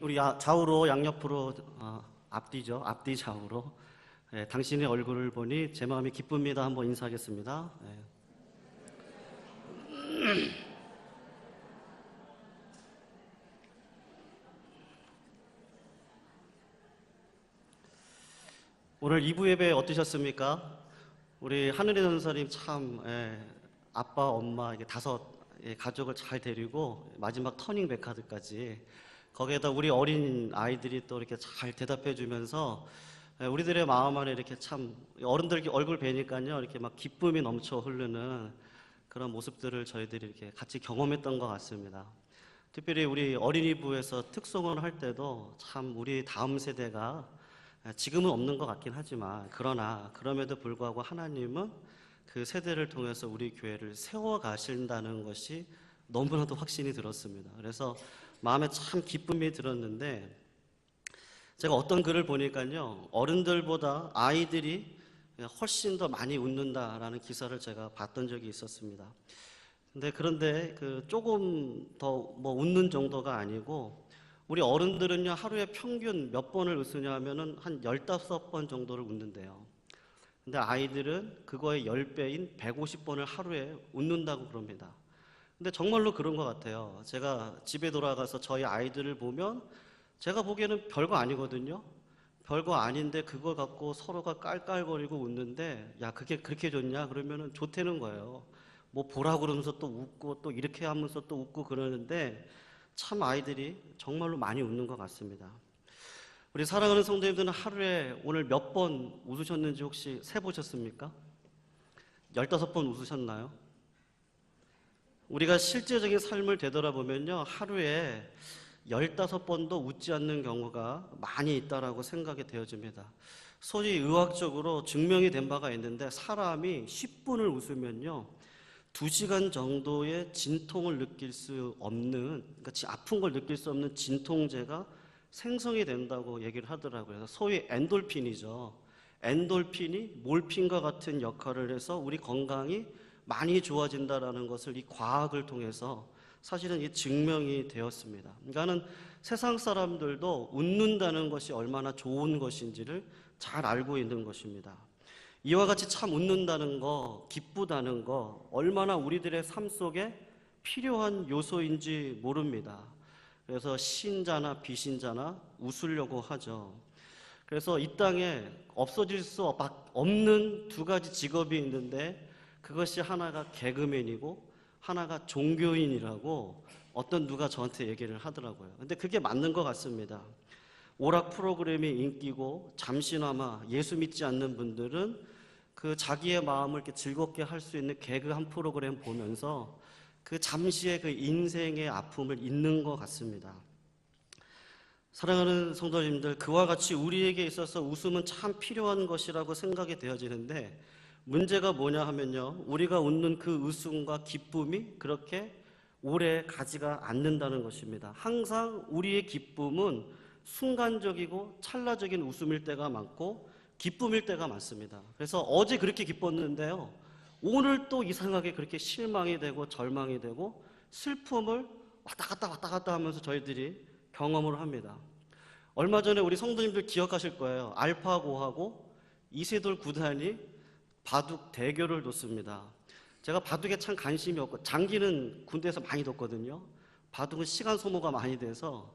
우리 좌우로 양옆으로 앞뒤죠. 앞뒤 좌우로 당신의 얼굴을 보니 제 마음이 기쁩니다. 한번 인사하겠습니다. 오늘 2부 예배 어떠셨습니까? 우리 하늘의 전사님 참 아빠, 엄마 이게 5 가족을 잘 데리고 마지막 터닝 백화드까지 거기에다 우리 어린 아이들이 또 이렇게 잘 대답해 주면서 우리들의 마음 안에 이렇게 참 어른들 얼굴 뵈니까요 이렇게 막 기쁨이 넘쳐 흐르는 그런 모습들을 저희들이 이렇게 같이 경험했던 것 같습니다. 특별히 우리 어린이부에서 특송을 할 때도 참 우리 다음 세대가 지금은 없는 것 같긴 하지만 그럼에도 불구하고 하나님은 그 세대를 통해서 우리 교회를 세워가신다는 것이 너무나도 확신이 들었습니다. 그래서 마음에 참 기쁨이 들었는데 제가 어떤 글을 보니까요 어른들보다 아이들이 훨씬 더 많이 웃는다라는 기사를 제가 봤던 적이 있었습니다. 그런데 조금 더 웃는 정도가 아니고 우리 어른들은요 하루에 평균 몇 번을 웃으냐 하면은 한 15번 정도를 웃는데요. 근데 아이들은 그거의 10배인 150번을 하루에 웃는다고 그럽니다. 근데 정말로 그런 것 같아요. 제가 집에 돌아가서 저희 아이들을 보면 제가 보기에는 별거 아니거든요. 별거 아닌데 그걸 갖고 서로가 깔깔거리고 웃는데 야 그게 그렇게 좋냐? 그러면은 좋다는 거예요. 뭐 보라고 그러면서 또 웃고 또 이렇게 하면서 또 웃고 그러는데 참 아이들이 정말로 많이 웃는 것 같습니다. 우리 사랑하는 성도님들은 하루에 오늘 몇 번 웃으셨는지 혹시 세보셨습니까? 15번 웃으셨나요? 우리가 실제적인 삶을 되돌아보면요 하루에 15번도 웃지 않는 경우가 많이 있다라고 생각이 되어집니다. 소위 의학적으로 증명이 된 바가 있는데 사람이 10분을 웃으면요 2시간 정도의 진통을 느낄 수 없는, 그러니까 아픈 걸 느낄 수 없는 진통제가 생성이 된다고 얘기를 하더라고요. 그래서 소위 엔돌핀이죠. 엔돌핀이 몰핀과 같은 역할을 해서 우리 건강이 많이 좋아진다라는 것을 이 과학을 통해서 사실은 이 증명이 되었습니다. 그러니까는 세상 사람들도 웃는다는 것이 얼마나 좋은 것인지를 잘 알고 있는 것입니다. 이와 같이 참 웃는다는 거, 기쁘다는 거 얼마나 우리들의 삶 속에 필요한 요소인지 모릅니다. 그래서 신자나 비신자나 웃으려고 하죠. 그래서 이 땅에 없어질 수 없는 2가지 직업이 있는데 그것이 하나가 개그맨이고 하나가 종교인이라고 누가 저한테 얘기를 하더라고요. 근데 그게 맞는 것 같습니다. 오락 프로그램이 인기고 잠시나마 예수 믿지 않는 분들은 그 자기의 마음을 이렇게 즐겁게 할 수 있는 개그 한 프로그램 보면서 그 잠시의 그 인생의 아픔을 잊는 것 같습니다. 사랑하는 성도님들, 그와 같이 우리에게 있어서 웃음은 참 필요한 것이라고 생각이 되어지는데 문제가 뭐냐 하면요 우리가 웃는 그 웃음과 기쁨이 그렇게 오래 가지가 않는다는 것입니다. 항상 우리의 기쁨은 순간적이고 찰나적인 웃음일 때가 많고 기쁨일 때가 많습니다. 그래서 어제 그렇게 기뻤는데요 오늘 또 이상하게 그렇게 실망이 되고 절망이 되고 슬픔을 왔다 갔다 하면서 저희들이 경험을 합니다. 얼마 전에 우리 성도님들 기억하실 거예요. 알파고하고 이세돌 구단이 바둑 대결을 뒀습니다. 제가 바둑에 참 관심이 없고 장기는 군대에서 많이 뒀거든요. 바둑은 시간 소모가 많이 돼서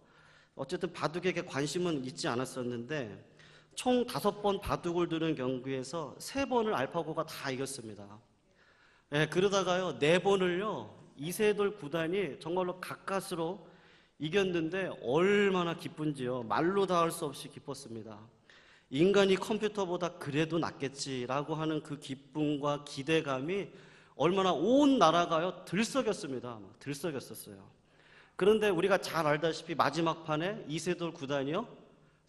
어쨌든 바둑에게 관심은 있지 않았었는데 총 5번 바둑을 두는 경기에서 3번을 알파고가 다 이겼습니다. 그러다가요 4번을요 이세돌 구단이 정말로 가까스로 이겼는데 얼마나 기쁜지요 말로 다 할 수 없이 기뻤습니다. 인간이 컴퓨터보다 그래도 낫겠지라고 하는 그 기쁨과 기대감이 얼마나 온 나라가요 들썩였습니다. 들썩였었어요. 그런데 우리가 잘 알다시피 마지막 판에 이세돌 구단이요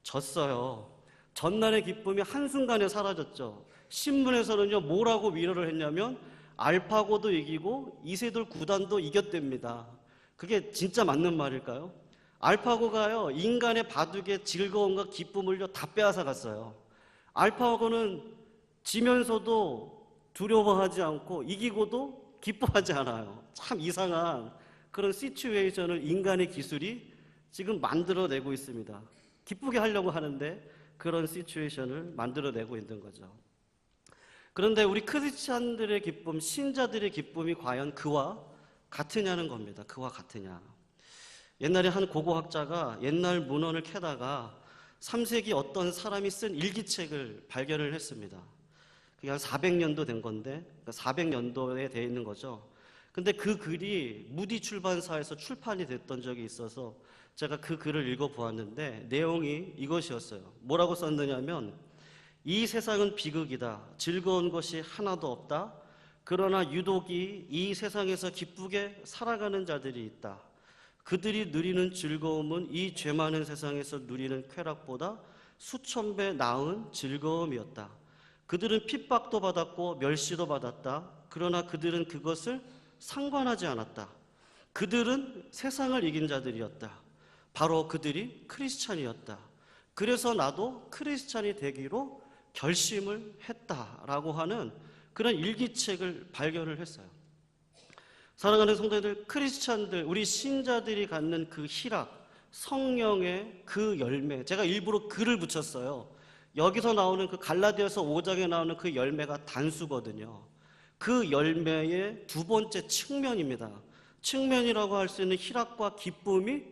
졌어요. 전날의 기쁨이 한순간에 사라졌죠. 신문에서는요 뭐라고 위로를 했냐면 알파고도 이기고 이세돌 구단도 이겼답니다. 그게 진짜 맞는 말일까요? 알파고가요 인간의 바둑의 즐거움과 기쁨을요 다 빼앗아 갔어요. 알파고는 지면서도 두려워하지 않고 이기고도 기뻐하지 않아요. 참 이상한 그런 시츄에이션을 인간의 기술이 지금 만들어내고 있습니다. 기쁘게 하려고 하는데 그런 시츄에이션을 만들어내고 있는 거죠. 그런데 우리 크리스찬들의 기쁨, 신자들의 기쁨이 과연 그와 같으냐는 겁니다. 그와 같으냐. 옛날에 한 고고학자가 옛날 문헌을 캐다가 3세기 어떤 사람이 쓴 일기책을 발견을 했습니다. 그게 한 400년도 된 건데, 400년도에 돼 있는 거죠. 근데 그 글이 무디 출판사에서 출판이 됐던 적이 있어서 제가 그 글을 읽어보았는데 내용이 이것이었어요. 뭐라고 썼느냐면, 이 세상은 비극이다. 즐거운 것이 하나도 없다. 그러나 유독이 이 세상에서 기쁘게 살아가는 자들이 있다. 그들이 누리는 즐거움은 이 죄 많은 세상에서 누리는 쾌락보다 수천 배 나은 즐거움이었다. 그들은 핍박도 받았고 멸시도 받았다. 그러나 그들은 그것을 상관하지 않았다. 그들은 세상을 이긴 자들이었다. 바로 그들이 크리스찬이었다. 그래서 나도 크리스찬이 되기로 결심을 했다라고 하는 그런 일기책을 발견을 했어요. 사랑하는 성도들, 크리스찬들, 우리 신자들이 갖는 그 희락, 성령의 그 열매, 제가 일부러 글을 붙였어요. 여기서 나오는 그 갈라디아서 5장에 나오는 그 열매가 단수거든요. 그 열매의 두 번째 측면입니다. 측면이라고 할 수 있는 희락과 기쁨이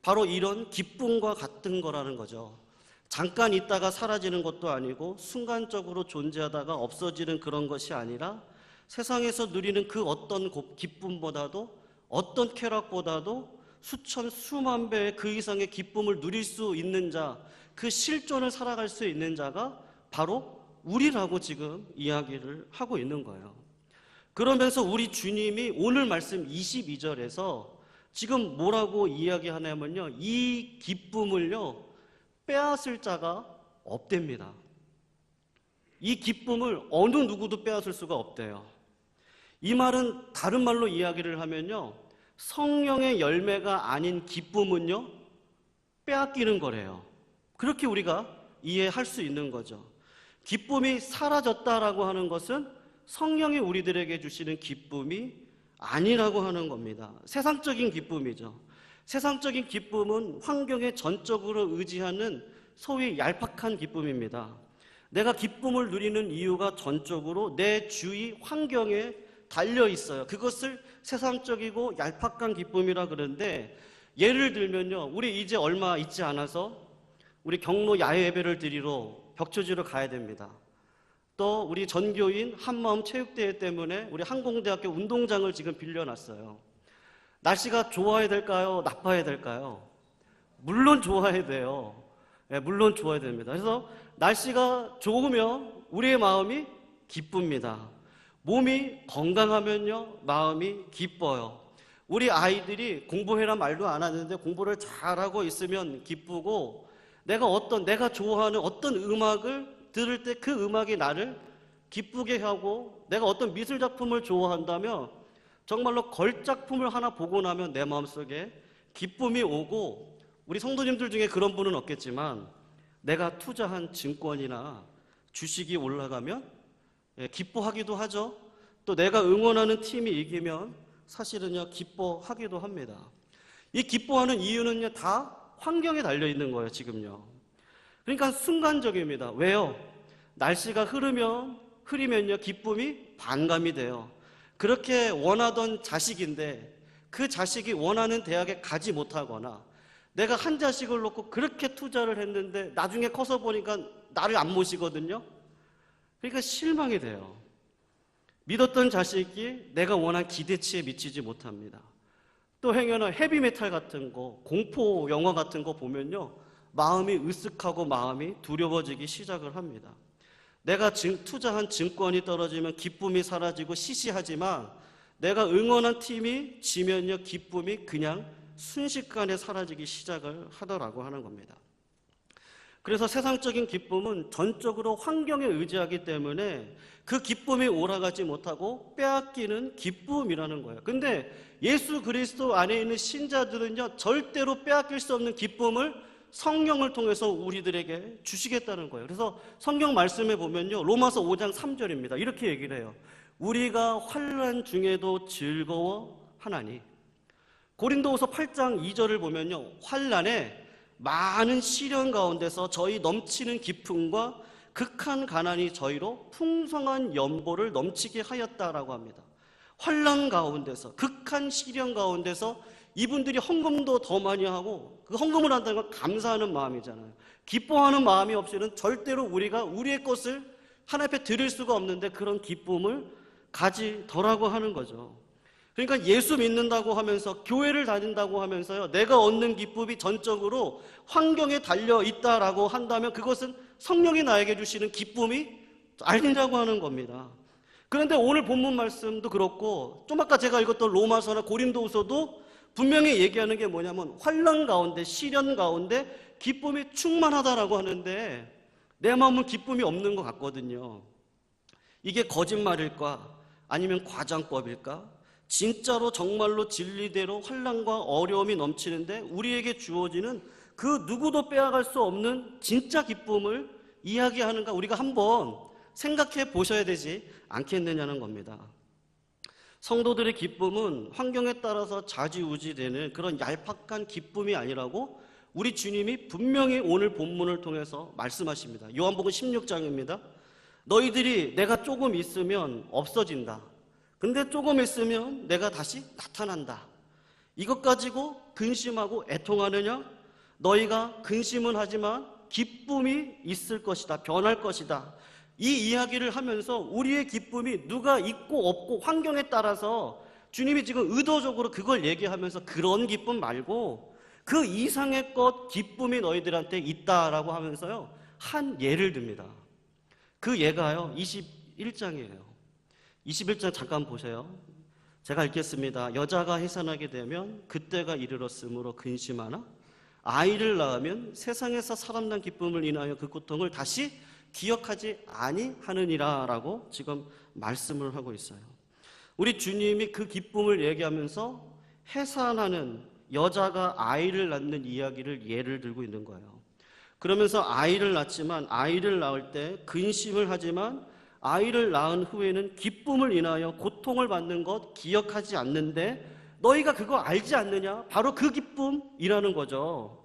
바로 이런 기쁨과 같은 거라는 거죠. 잠깐 있다가 사라지는 것도 아니고 순간적으로 존재하다가 없어지는 그런 것이 아니라 세상에서 누리는 그 어떤 기쁨보다도 어떤 쾌락보다도 수천 수만 배의 그 이상의 기쁨을 누릴 수 있는 자, 그 실존을 살아갈 수 있는 자가 바로 우리라고 지금 이야기를 하고 있는 거예요. 그러면서 우리 주님이 오늘 말씀 22절에서 지금 뭐라고 이야기하냐면요, 이 기쁨을요 빼앗을 자가 없답니다. 이 기쁨을 어느 누구도 빼앗을 수가 없대요. 이 말은 다른 말로 이야기를 하면요, 성령의 열매가 아닌 기쁨은요 빼앗기는 거래요. 그렇게 우리가 이해할 수 있는 거죠. 기쁨이 사라졌다라고 하는 것은 성령이 우리들에게 주시는 기쁨이 아니라고 하는 겁니다. 세상적인 기쁨이죠. 세상적인 기쁨은 환경에 전적으로 의지하는 소위 얄팍한 기쁨입니다. 내가 기쁨을 누리는 이유가 전적으로 내 주위 환경에 달려 있어요. 그것을 세상적이고 얄팍한 기쁨이라 그러는데, 예를 들면요, 우리 이제 얼마 있지 않아서 우리 경로 야외 예배를 드리러 벽초지로 가야 됩니다. 또 우리 전교인 한마음 체육대회 때문에 우리 항공대학교 운동장을 지금 빌려놨어요. 날씨가 좋아야 될까요? 나빠야 될까요? 물론 좋아야 돼요. 네, 물론 좋아야 됩니다. 그래서 날씨가 좋으면 우리의 마음이 기쁩니다. 몸이 건강하면요 마음이 기뻐요. 우리 아이들이 공부해라 말도 안 하는데 공부를 잘하고 있으면 기쁘고, 내가 좋아하는 어떤 음악을 들을 때 그 음악이 나를 기쁘게 하고, 내가 어떤 미술 작품을 좋아한다면 정말로 걸작품을 하나 보고 나면 내 마음속에 기쁨이 오고, 우리 성도님들 중에 그런 분은 없겠지만 내가 투자한 증권이나 주식이 올라가면 기뻐하기도 하죠. 또 내가 응원하는 팀이 이기면 사실은요 기뻐하기도 합니다. 이 기뻐하는 이유는요 다 환경에 달려 있는 거예요. 지금요. 그러니까 순간적입니다. 왜요? 날씨가 흐리면요 기쁨이 반감이 돼요. 그렇게 원하던 자식인데 그 자식이 원하는 대학에 가지 못하거나, 내가 한 자식을 놓고 그렇게 투자를 했는데 나중에 커서 보니까 나를 안 모시거든요. 그러니까 실망이 돼요. 믿었던 자식이 내가 원한 기대치에 미치지 못합니다. 또 행여나 헤비메탈 같은 거, 공포 영화 같은 거 보면요 마음이 으쓱하고 마음이 두려워지기 시작을 합니다. 내가 투자한 증권이 떨어지면 기쁨이 사라지고 시시하지만, 내가 응원한 팀이 지면요 기쁨이 그냥 순식간에 사라지기 시작을 하더라고 하는 겁니다. 그래서 세상적인 기쁨은 전적으로 환경에 의지하기 때문에 그 기쁨이 오라가지 못하고 빼앗기는 기쁨이라는 거예요. 근데 예수 그리스도 안에 있는 신자들은요 절대로 빼앗길 수 없는 기쁨을 성령을 통해서 우리들에게 주시겠다는 거예요. 그래서 성경 말씀에 보면요 로마서 5장 3절입니다. 이렇게 얘기를 해요. 우리가 환난 중에도 즐거워하나니 고린도후서 8장 2절을 보면요, 환난에 많은 시련 가운데서 저희 넘치는 기쁨과 극한 가난이 저희로 풍성한 연보를 넘치게 하였다라고 합니다. 환난 가운데서, 극한 시련 가운데서 이분들이 헌금도 더 많이 하고, 그 헌금을 한다는 건 감사하는 마음이잖아요. 기뻐하는 마음이 없이는 절대로 우리가 우리의 것을 하나님 앞에 드릴 수가 없는데 그런 기쁨을 가지더라고 하는 거죠. 그러니까 예수 믿는다고 하면서, 교회를 다닌다고 하면서요, 내가 얻는 기쁨이 전적으로 환경에 달려 있다라고 한다면 그것은 성령이 나에게 주시는 기쁨이 아니라고 하는 겁니다. 그런데 오늘 본문 말씀도 그렇고, 좀 아까 제가 읽었던 로마서나 고린도후서도 분명히 얘기하는 게 뭐냐면, 환난 가운데, 시련 가운데 기쁨이 충만하다라고 하는데 내 마음은 기쁨이 없는 것 같거든요. 이게 거짓말일까? 아니면 과장법일까? 진짜로 정말로 진리대로 환난과 어려움이 넘치는데 우리에게 주어지는 그 누구도 빼앗을 수 없는 진짜 기쁨을 이야기하는가, 우리가 한번 생각해 보셔야 되지 않겠느냐는 겁니다. 성도들의 기쁨은 환경에 따라서 좌지우지되는 그런 얄팍한 기쁨이 아니라고 우리 주님이 분명히 오늘 본문을 통해서 말씀하십니다. 요한복음 16장입니다. 너희들이 내가 조금 있으면 없어진다. 근데 조금 있으면 내가 다시 나타난다. 이것 가지고 근심하고 애통하느냐? 너희가 근심은 하지만 기쁨이 있을 것이다. 변할 것이다. 이 이야기를 하면서 우리의 기쁨이 누가 있고 없고 환경에 따라서 주님이 지금 의도적으로 그걸 얘기하면서 그런 기쁨 말고 그 이상의 것, 기쁨이 너희들한테 있다라고 하면서요, 한 예를 듭니다. 그 예가요 21장이에요 21장 잠깐 보세요. 제가 읽겠습니다. 여자가 해산하게 되면 그때가 이르렀으므로 근심하나 아이를 낳으면 세상에서 사람 난 기쁨을 인하여 그 고통을 다시 기억하지 아니하느니라 라고 지금 말씀을 하고 있어요. 우리 주님이 그 기쁨을 얘기하면서 해산하는 여자가 아이를 낳는 이야기를 예를 들고 있는 거예요. 그러면서 아이를 낳지만, 아이를 낳을 때 근심을 하지만 아이를 낳은 후에는 기쁨을 인하여 고통을 받는 것 기억하지 않는데 너희가 그거 알지 않느냐? 바로 그 기쁨이라는 거죠.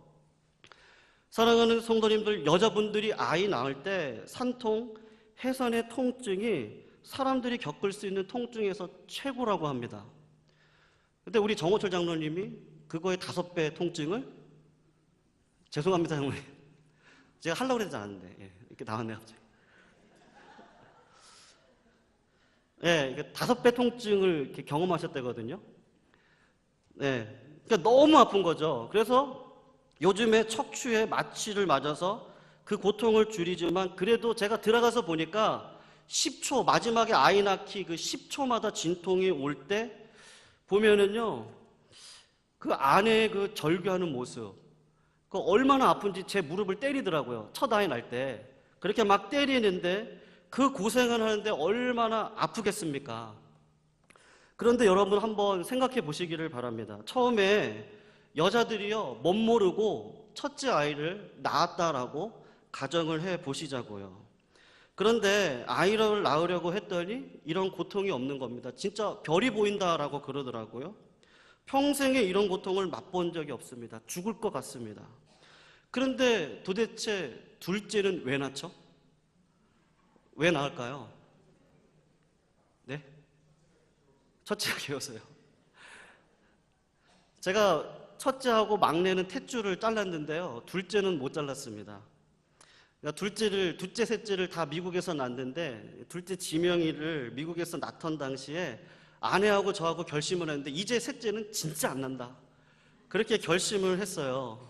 사랑하는 성도님들, 여자분들이 아이 낳을 때 산통, 해산의 통증이 사람들이 겪을 수 있는 통증에서 최고라고 합니다. 근데 우리 정호철 장로님이 그거의 5배 통증을, 죄송합니다 장로님, 제가 하려고 그러지 않았는데 이렇게 나왔네요 갑자기. 이게 5배 통증을 이렇게 경험하셨다거든요. 그러니까 너무 아픈 거죠. 그래서 요즘에 척추에 마취를 맞아서 그 고통을 줄이지만, 그래도 제가 들어가서 보니까 10초, 마지막에 아이 낳기 그 10초마다 진통이 올 때 보면은요, 그 아내의 그 절규하는 모습, 그 얼마나 아픈지 제 무릎을 때리더라고요. 첫 아이 날 때 그렇게 막 때리는데 그 고생을 하는데 얼마나 아프겠습니까? 그런데 여러분 한번 생각해 보시기를 바랍니다. 처음에 여자들이요, 못 모르고 첫째 아이를 낳았다라고 가정을 해 보시자고요. 그런데 아이를 낳으려고 했더니 이런 고통이 없는 겁니다. 진짜 별이 보인다라고 그러더라고요. 평생에 이런 고통을 맛본 적이 없습니다. 죽을 것 같습니다. 그런데 도대체 둘째는 왜 낳죠? 왜 낳을까요? 네? 첫째가 귀여워서요. 제가 첫째하고 막내는 탯줄을 잘랐는데요, 둘째는 못 잘랐습니다. 그러니까 둘째, 셋째를 다 미국에서 낳았는데, 둘째 지명이를 미국에서 낳던 당시에 아내하고 저하고 결심을 했는데 이제 셋째는 진짜 안 난다, 그렇게 결심을 했어요.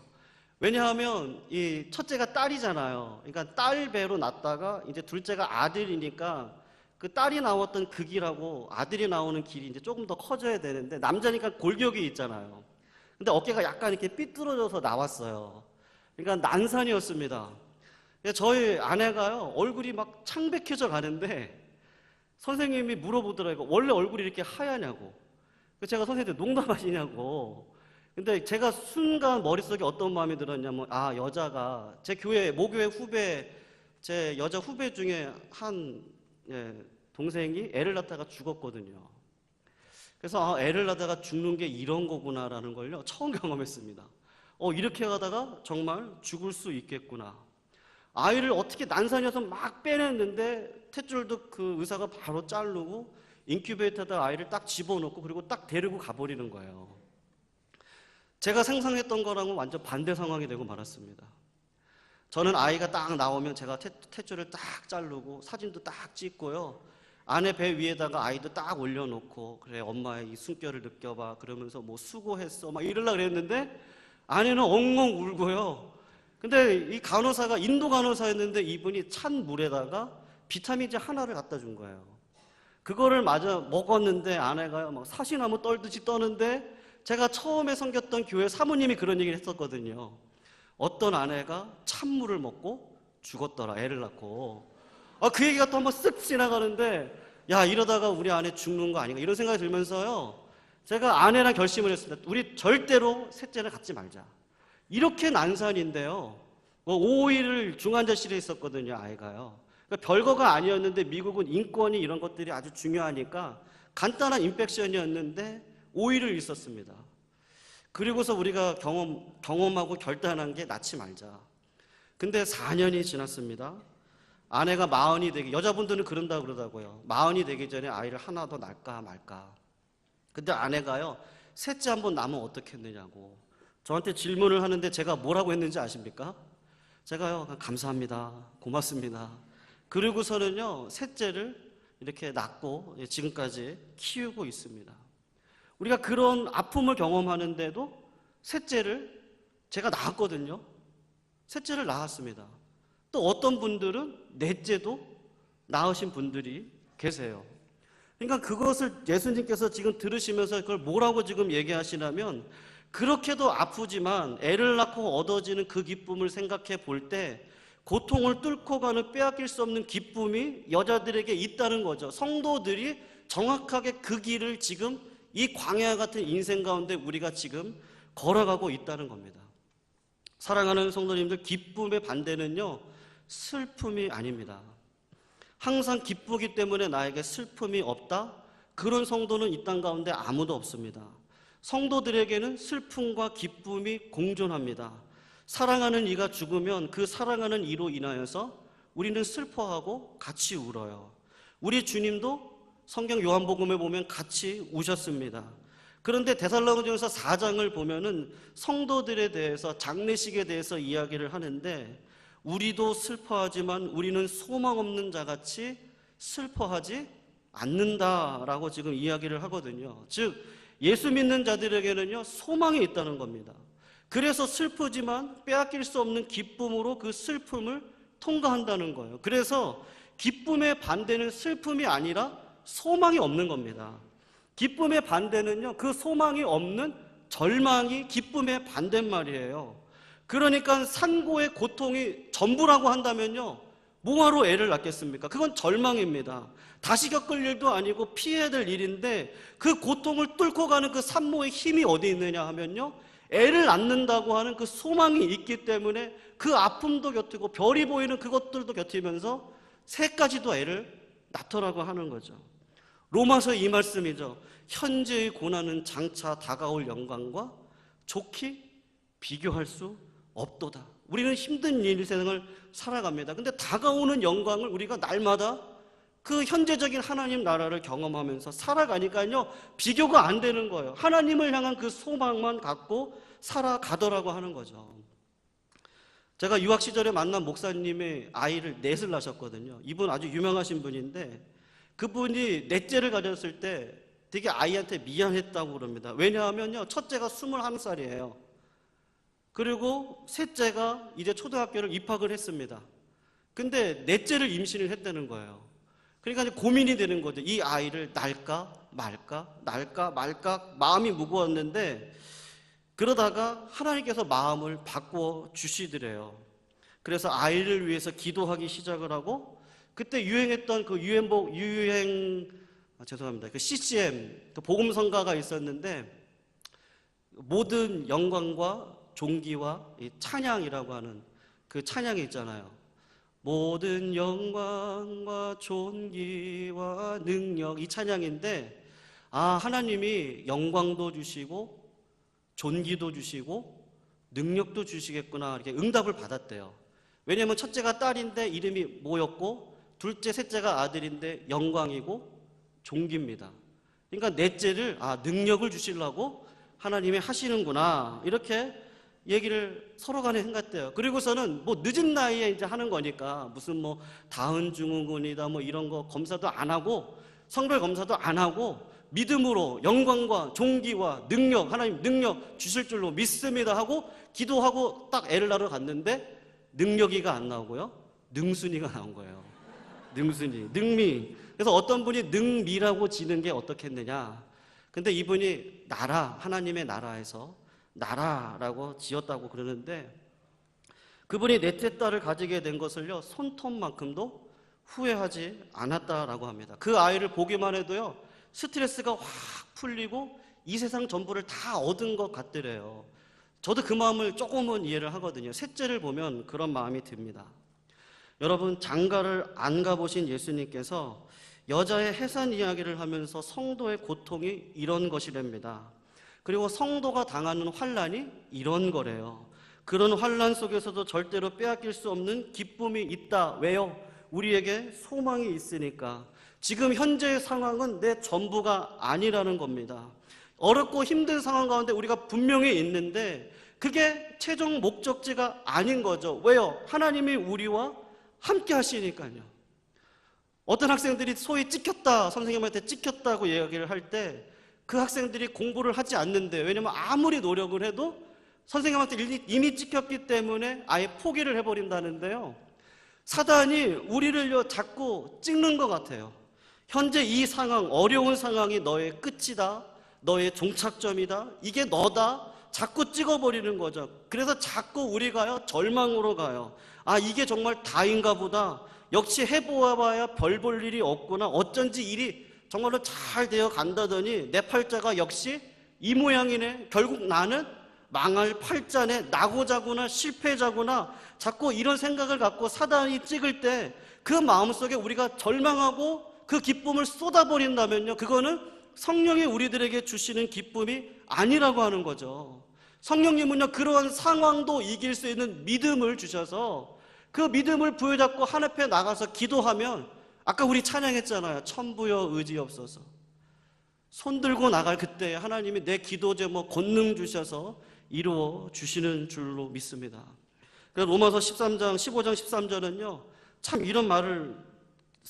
왜냐하면 이 첫째가 딸이잖아요. 그러니까 딸 배로 낳다가 이제 둘째가 아들이니까 그 딸이 나왔던 그 길하고 아들이 나오는 길이 이제 조금 더 커져야 되는데, 남자니까 골격이 있잖아요. 근데 어깨가 약간 이렇게 삐뚤어져서 나왔어요. 그러니까 난산이었습니다. 저희 아내가요, 얼굴이 막 창백해져 가는데 선생님이 물어보더라고요. 원래 얼굴이 이렇게 하얗냐고. 제가 선생님한테 농담하시냐고. 근데 제가 순간 머릿속에 어떤 마음이 들었냐면, 아, 여자가, 제 교회, 모교회 후배, 제 여자 후배 중에 한 동생이 애를 낳다가 죽었거든요. 그래서 애를 낳다가 죽는 게 이런 거구나라는 걸요 처음 경험했습니다. 이렇게 가다가 정말 죽을 수 있겠구나. 아이를 어떻게 난산에서 막 빼냈는데 탯줄도 그 의사가 바로 자르고 인큐베이터에다 아이를 딱 집어넣고 그리고 딱 데리고 가버리는 거예요. 제가 상상했던 거랑은 완전 반대 상황이 되고 말았습니다. 저는 아이가 딱 나오면 제가 탯줄을 딱 자르고 사진도 딱 찍고요. 아내 배 위에다가 아이도 딱 올려놓고 그래 엄마의 이 숨결을 느껴봐 그러면서 뭐 수고했어 막 이러려고 그랬는데 아내는 엉엉 울고요. 근데 이 간호사가 인도 간호사였는데 이분이 찬 물에다가 비타민제 하나를 갖다 준 거예요. 그거를 마저 먹었는데 아내가요 막 사시나무 떨듯이 떠는데 제가 처음에 섬겼던 교회 사모님이 그런 얘기를 했었거든요. 어떤 아내가 찬물을 먹고 죽었더라 애를 낳고. 그 얘기가 또 한번 쓱 지나가는데 야 이러다가 우리 아내 죽는 거 아닌가 이런 생각이 들면서요 제가 아내랑 결심을 했습니다. 우리 절대로 셋째를 갖지 말자. 이렇게 난산인데요 5일을 중환자실에 있었거든요 아이가요. 그러니까 별거가 아니었는데 미국은 인권이 이런 것들이 아주 중요하니까 간단한 인펙션이었는데 5일을 있었습니다. 그리고서 우리가 경험하고 결단한 게 낳지 말자. 근데 4년이 지났습니다. 아내가 40이 되기, 여자분들은 그런다고 그러더라고요. 40이 되기 전에 아이를 하나 더 낳을까 말까. 근데 아내가요, 셋째 한번 낳으면 어떻겠느냐고 저한테 질문을 하는데 제가 뭐라고 했는지 아십니까? 제가요, 감사합니다. 고맙습니다. 그리고서는요, 셋째를 이렇게 낳고 지금까지 키우고 있습니다. 우리가 그런 아픔을 경험하는데도 셋째를 제가 낳았거든요. 셋째를 낳았습니다. 또 어떤 분들은 넷째도 낳으신 분들이 계세요. 그러니까 그것을 예수님께서 지금 들으시면서 그걸 뭐라고 지금 얘기하시냐면 그렇게도 아프지만 애를 낳고 얻어지는 그 기쁨을 생각해 볼 때 고통을 뚫고 가는 빼앗길 수 없는 기쁨이 여자들에게 있다는 거죠. 성도들이 정확하게 그 길을 지금 이 광야 같은 인생 가운데 우리가 지금 걸어가고 있다는 겁니다. 사랑하는 성도님들, 기쁨의 반대는요 슬픔이 아닙니다. 항상 기쁘기 때문에 나에게 슬픔이 없다? 그런 성도는 이 땅 가운데 아무도 없습니다. 성도들에게는 슬픔과 기쁨이 공존합니다. 사랑하는 이가 죽으면 그 사랑하는 이로 인하여서 우리는 슬퍼하고 같이 울어요. 우리 주님도 성경 요한복음에 보면 같이 우셨습니다. 그런데 데살로니가전서 4장을 보면은 성도들에 대해서 장례식에 대해서 이야기를 하는데 우리도 슬퍼하지만 우리는 소망 없는 자같이 슬퍼하지 않는다라고 지금 이야기를 하거든요. 즉 예수 믿는 자들에게는요 소망이 있다는 겁니다. 그래서 슬프지만 빼앗길 수 없는 기쁨으로 그 슬픔을 통과한다는 거예요. 그래서 기쁨의 반대는 슬픔이 아니라 소망이 없는 겁니다. 기쁨의 반대는요 그 소망이 없는 절망이 기쁨의 반대말이에요. 그러니까 산고의 고통이 전부라고 한다면요 뭐하러 애를 낳겠습니까? 그건 절망입니다. 다시 겪을 일도 아니고 피해야 될 일인데 그 고통을 뚫고 가는 그 산모의 힘이 어디 있느냐 하면요 애를 낳는다고 하는 그 소망이 있기 때문에 그 아픔도 곁이고 별이 보이는 그것들도 곁이면서 새까지도 애를 낳더라고 하는 거죠. 로마서 이 말씀이죠. 현재의 고난은 장차 다가올 영광과 좋게 비교할 수 없도다. 우리는 힘든 인생을 살아갑니다. 근데 다가오는 영광을 우리가 날마다 그 현재적인 하나님 나라를 경험하면서 살아가니까요 비교가 안 되는 거예요. 하나님을 향한 그 소망만 갖고 살아가더라고 하는 거죠. 제가 유학 시절에 만난 목사님의 아이를 넷을 낳으셨거든요. 이분 아주 유명하신 분인데 그분이 넷째를 가졌을 때 되게 아이한테 미안했다고 그럽니다. 왜냐하면요 첫째가 21살이에요. 그리고 셋째가 이제 초등학교를 입학을 했습니다. 근데 넷째를 임신을 했다는 거예요. 그러니까 이제 고민이 되는 거죠. 이 아이를 낳을까 말까 낳을까 말까 마음이 무거웠는데 그러다가 하나님께서 마음을 바꾸어 주시더래요. 그래서 아이를 위해서 기도하기 시작을 하고 그때 유행했던 그 그 CCM 그 복음성가가 있었는데 모든 영광과 존귀와 이 찬양이라고 하는 그 찬양이 있잖아요. 모든 영광과 존귀와 능력 이 찬양인데 아, 하나님이 영광도 주시고 존귀도 주시고 능력도 주시겠구나, 이렇게 응답을 받았대요. 왜냐하면 첫째가 딸인데 이름이 뭐였고, 둘째, 셋째가 아들인데 영광이고 존귀입니다. 그러니까 넷째를 능력을 주시려고 하나님이 하시는구나, 이렇게 얘기를 서로 간에 생각했대요. 그리고서는 뭐 늦은 나이에 이제 하는 거니까 무슨 뭐 다은 증후군이다 뭐 이런 거 검사도 안 하고 성별 검사도 안 하고 믿음으로 영광과 존귀와 능력, 하나님 능력 주실 줄로 믿습니다 하고 기도하고 딱 애를 낳으러 갔는데 능력이가 안 나오고요, 능순이가 나온 거예요. 능순이, 능미. 그래서 어떤 분이 능미라고 지는 게 어떻겠느냐, 근데 이분이 나라, 하나님의 나라에서 나라라고 지었다고 그러는데, 그분이 넷째 딸을 가지게 된 것을요 손톱만큼도 후회하지 않았다라고 합니다. 그 아이를 보기만 해도요 스트레스가 확 풀리고 이 세상 전부를 다 얻은 것 같더래요. 저도 그 마음을 조금은 이해를 하거든요. 셋째를 보면 그런 마음이 듭니다. 여러분, 장가를 안 가보신 예수님께서 여자의 해산 이야기를 하면서 성도의 고통이 이런 것이랍니다. 그리고 성도가 당하는 환난이 이런 거래요. 그런 환난 속에서도 절대로 빼앗길 수 없는 기쁨이 있다. 왜요? 우리에게 소망이 있으니까. 지금 현재의 상황은 내 전부가 아니라는 겁니다. 어렵고 힘든 상황 가운데 우리가 분명히 있는데 그게 최종 목적지가 아닌 거죠. 왜요? 하나님이 우리와 함께 하시니까요. 어떤 학생들이 소위 찍혔다, 선생님한테 찍혔다고 이야기를 할 때 그 학생들이 공부를 하지 않는데, 왜냐면 아무리 노력을 해도 선생님한테 이미 찍혔기 때문에 아예 포기를 해버린다는데요. 사단이 우리를요 자꾸 찍는 것 같아요. 현재 이 상황, 어려운 상황이 너의 끝이다, 너의 종착점이다, 이게 너다, 자꾸 찍어버리는 거죠. 그래서 자꾸 우리가요 절망으로 가요. 아, 이게 정말 다인가 보다, 역시 해보아봐야 별 볼 일이 없구나, 어쩐지 일이 정말로 잘 되어 간다더니 내 팔자가 역시 이 모양이네, 결국 나는 망할 팔자네, 나고자구나, 실패자구나, 자꾸 이런 생각을 갖고 사단이 찍을 때 그 마음속에 우리가 절망하고 그 기쁨을 쏟아버린다면요, 그거는 성령이 우리들에게 주시는 기쁨이 아니라고 하는 거죠. 성령님은요 그러한 상황도 이길 수 있는 믿음을 주셔서 그 믿음을 부여잡고 하늘 앞에 나가서 기도하면, 아까 우리 찬양했잖아요. 천부여 의지없소서. 손 들고 나갈 그때 하나님이 내 기도 제목 권능 주셔서 이루어 주시는 줄로 믿습니다. 그래서 로마서 13장 15장 13절은요 참 이런 말을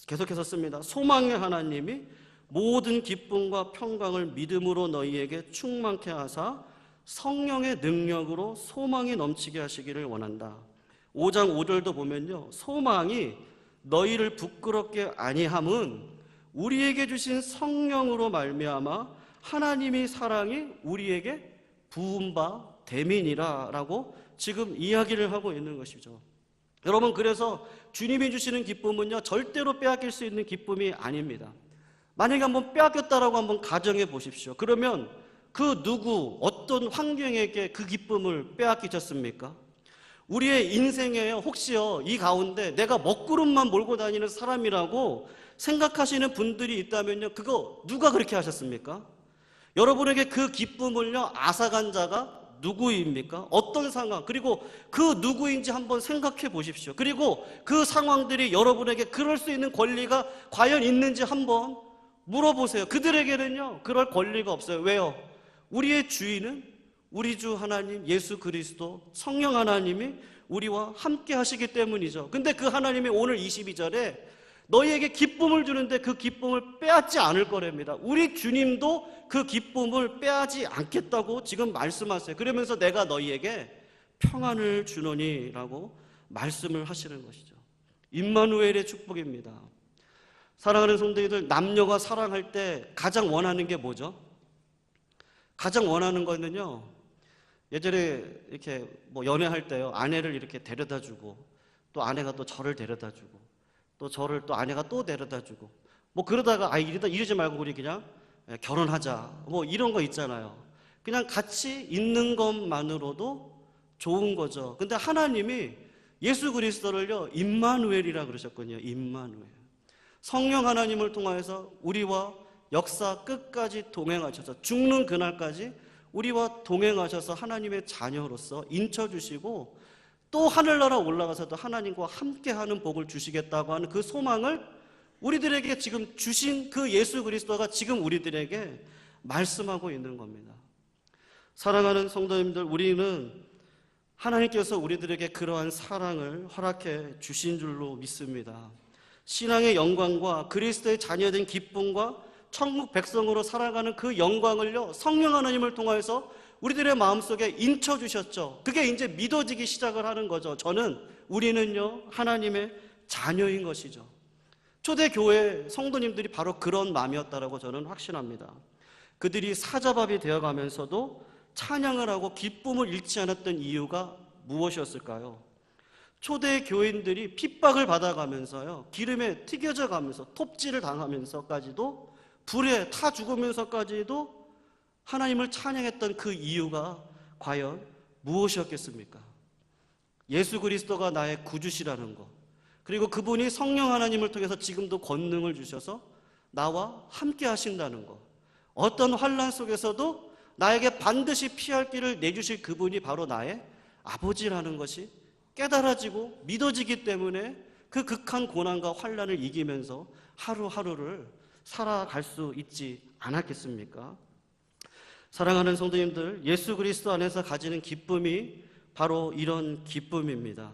계속해서 씁니다. 소망의 하나님이 모든 기쁨과 평강을 믿음으로 너희에게 충만케 하사 성령의 능력으로 소망이 넘치게 하시기를 원한다. 5장 5절도 보면요, 소망이 너희를 부끄럽게 아니함은 우리에게 주신 성령으로 말미암아 하나님의 사랑이 우리에게 부은 바 됨이니라 라고 지금 이야기를 하고 있는 것이죠. 여러분, 그래서 주님이 주시는 기쁨은요 절대로 빼앗길 수 있는 기쁨이 아닙니다. 만약에 한번 빼앗겼다라고 한번 가정해 보십시오. 그러면 그 누구, 어떤 환경에게 그 기쁨을 빼앗기셨습니까? 우리의 인생에 혹시요 이 가운데 내가 먹구름만 몰고 다니는 사람이라고 생각하시는 분들이 있다면요, 그거 누가 그렇게 하셨습니까? 여러분에게 그 기쁨을요 앗아간 자가 누구입니까? 어떤 상황, 그리고 그 누구인지 한번 생각해 보십시오. 그리고 그 상황들이 여러분에게 그럴 수 있는 권리가 과연 있는지 한번 물어보세요. 그들에게는요 그럴 권리가 없어요. 왜요? 우리의 주인은 우리 주 하나님 예수 그리스도 성령 하나님이 우리와 함께 하시기 때문이죠. 근데 그 하나님이 오늘 22절에 너희에게 기쁨을 주는데 그 기쁨을 빼앗지 않을 거랍니다. 우리 주님도 그 기쁨을 빼앗지 않겠다고 지금 말씀하세요. 그러면서 내가 너희에게 평안을 주노니 라고 말씀을 하시는 것이죠. 임마누엘의 축복입니다. 사랑하는 성도님들, 남녀가 사랑할 때 가장 원하는 게 뭐죠? 가장 원하는 거는요, 예전에 이렇게 뭐 연애할 때요 아내를 이렇게 데려다주고 또 아내가 또 저를 데려다주고 또 저를 또 아내가 또 데려다주고 뭐 그러다가 이러지 말고 우리 그냥 결혼하자 뭐 이런 거 있잖아요. 그냥 같이 있는 것만으로도 좋은 거죠. 근데 하나님이 예수 그리스도를요 임마누엘이라 그러셨거든요. 임마누엘, 성령 하나님을 통하여서 우리와 역사 끝까지 동행하셔서 죽는 그날까지 우리와 동행하셔서 하나님의 자녀로서 인쳐주시고 또 하늘나라 올라가서도 하나님과 함께하는 복을 주시겠다고 하는 그 소망을 우리들에게 지금 주신 그 예수 그리스도가 지금 우리들에게 말씀하고 있는 겁니다. 사랑하는 성도님들, 우리는 하나님께서 우리들에게 그러한 사랑을 허락해 주신 줄로 믿습니다. 신앙의 영광과 그리스도의 자녀된 기쁨과 천국 백성으로 살아가는 그 영광을요, 성령 하나님을 통하여서 우리들의 마음속에 인쳐주셨죠. 그게 이제 믿어지기 시작을 하는 거죠. 우리는요, 하나님의 자녀인 것이죠. 초대교회 성도님들이 바로 그런 마음이었다라고 저는 확신합니다. 그들이 사자밥이 되어가면서도 찬양을 하고 기쁨을 잃지 않았던 이유가 무엇이었을까요? 초대 교인들이 핍박을 받아가면서요, 기름에 튀겨져 가면서 톱질을 당하면서까지도 불에 타 죽으면서까지도 하나님을 찬양했던 그 이유가 과연 무엇이었겠습니까? 예수 그리스도가 나의 구주시라는 것, 그리고 그분이 성령 하나님을 통해서 지금도 권능을 주셔서 나와 함께 하신다는 것, 어떤 환난 속에서도 나에게 반드시 피할 길을 내주실 그분이 바로 나의 아버지라는 것이 깨달아지고 믿어지기 때문에 그 극한 고난과 환난을 이기면서 하루하루를 살아갈 수 있지 않았겠습니까? 사랑하는 성도님들, 예수 그리스도 안에서 가지는 기쁨이 바로 이런 기쁨입니다.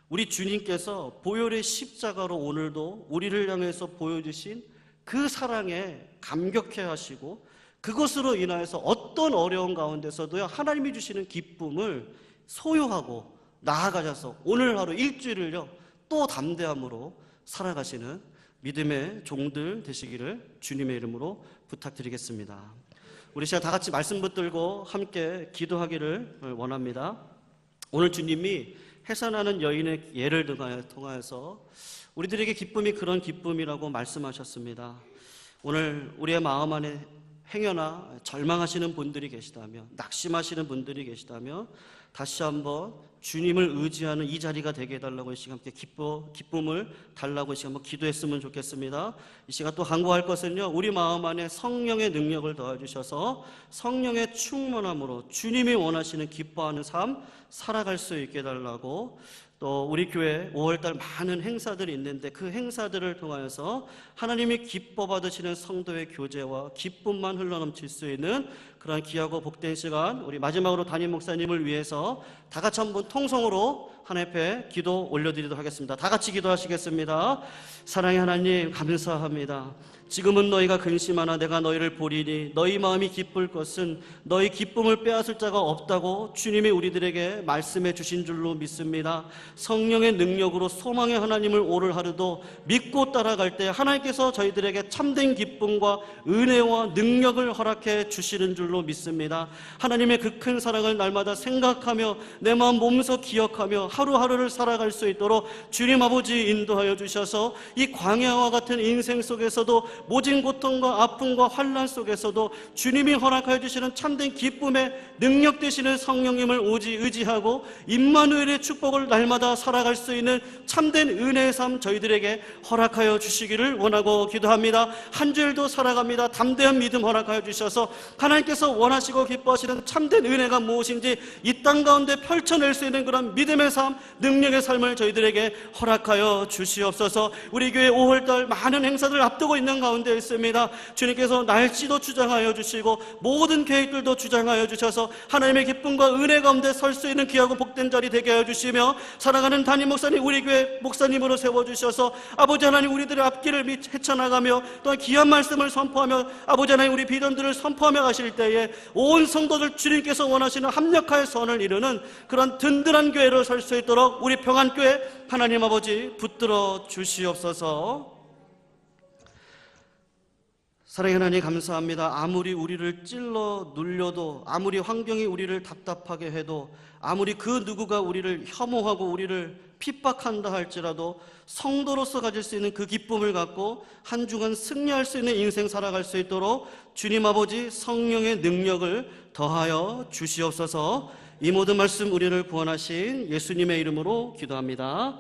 우리 주님께서 보혈의 십자가로 오늘도 우리를 향해서 보여주신 그 사랑에 감격해 하시고, 그것으로 인하여서 어떤 어려운 가운데서도요, 하나님이 주시는 기쁨을 소유하고 나아가셔서 오늘 하루 일주일을요, 또 담대함으로 살아가시는 믿음의 종들 되시기를 주님의 이름으로 부탁드리겠습니다. 우리 시간 다 같이 말씀 붙들고 함께 기도하기를 원합니다. 오늘 주님이 해산하는 여인의 예를 통하여서 우리들에게 기쁨이 그런 기쁨이라고 말씀하셨습니다. 오늘 우리의 마음 안에 행여나 절망하시는 분들이 계시다면, 낙심하시는 분들이 계시다면 다시 한번 주님을 의지하는 이 자리가 되게 해달라고 이 시간 함께 기쁨을 달라고 이 시간 한번 기도했으면 좋겠습니다. 이 시간 또 간구할 것은요, 우리 마음 안에 성령의 능력을 더해주셔서 성령의 충만함으로 주님이 원하시는 기뻐하는 삶 살아갈 수 있게 해달라고, 또 우리 교회 5월달 많은 행사들이 있는데 그 행사들을 통하여서 하나님이 기뻐 받으시는 성도의 교제와 기쁨만 흘러넘칠 수 있는 그런 귀하고 복된 시간, 우리 마지막으로 담임 목사님을 위해서 다 같이 한번 통성으로 하나님 앞에 기도 올려드리도록 하겠습니다. 다 같이 기도하시겠습니다. 사랑의 하나님, 감사합니다. 지금은 너희가 근심하나 내가 너희를 보리니 너희 마음이 기쁠 것은 너희 기쁨을 빼앗을 자가 없다고 주님이 우리들에게 말씀해 주신 줄로 믿습니다. 성령의 능력으로 소망의 하나님을 오늘 하루도 믿고 따라갈 때 하나님께서 저희들에게 참된 기쁨과 은혜와 능력을 허락해 주시는 줄로 믿습니다. 하나님의 그 큰 사랑을 날마다 생각하며 내 마음 몸소 기억하며 하루하루를 살아갈 수 있도록 주님 아버지 인도하여 주셔서 이 광야와 같은 인생 속에서도 모진 고통과 아픔과 환난 속에서도 주님이 허락하여 주시는 참된 기쁨의 능력 되시는 성령님을 오직 의지하고 임마누엘의 축복을 날마다 살아갈 수 있는 참된 은혜의 삶 저희들에게 허락하여 주시기를 원하고 기도합니다. 한 주일도 살아갑니다. 담대한 믿음 허락하여 주셔서 하나님께서 원하시고 기뻐하시는 참된 은혜가 무엇인지 이 땅 가운데 펼쳐낼 수 있는 그런 믿음의 삶, 능력의 삶을 저희들에게 허락하여 주시옵소서. 우리 교회 5월달 많은 행사들을 앞두고 있는 가운데 있습니다. 주님께서 날씨도 주장하여 주시고 모든 계획들도 주장하여 주셔서 하나님의 기쁨과 은혜 가운데 설 수 있는 귀하고 복된 자리 되게 하여 주시며, 사랑하는 담임 목사님, 우리 교회 목사님으로 세워주셔서 아버지 하나님 우리들의 앞길을 헤쳐나가며 또한 귀한 말씀을 선포하며 아버지 하나님 우리 비전들을 선포하며 가실 때에 온 성도들 주님께서 원하시는 합력하여 선을 이루는 그런 든든한 교회로 설 수 있도록 우리 평안교회 하나님 아버지 붙들어 주시옵소서. 사랑의 하나님 감사합니다. 아무리 우리를 찔러 눌려도, 아무리 환경이 우리를 답답하게 해도, 아무리 그 누구가 우리를 혐오하고 우리를 핍박한다 할지라도 성도로서 가질 수 있는 그 기쁨을 갖고 한 주간 승리할 수 있는 인생 살아갈 수 있도록 주님 아버지 성령의 능력을 더하여 주시옵소서. 이 모든 말씀 우리를 구원하신 예수님의 이름으로 기도합니다.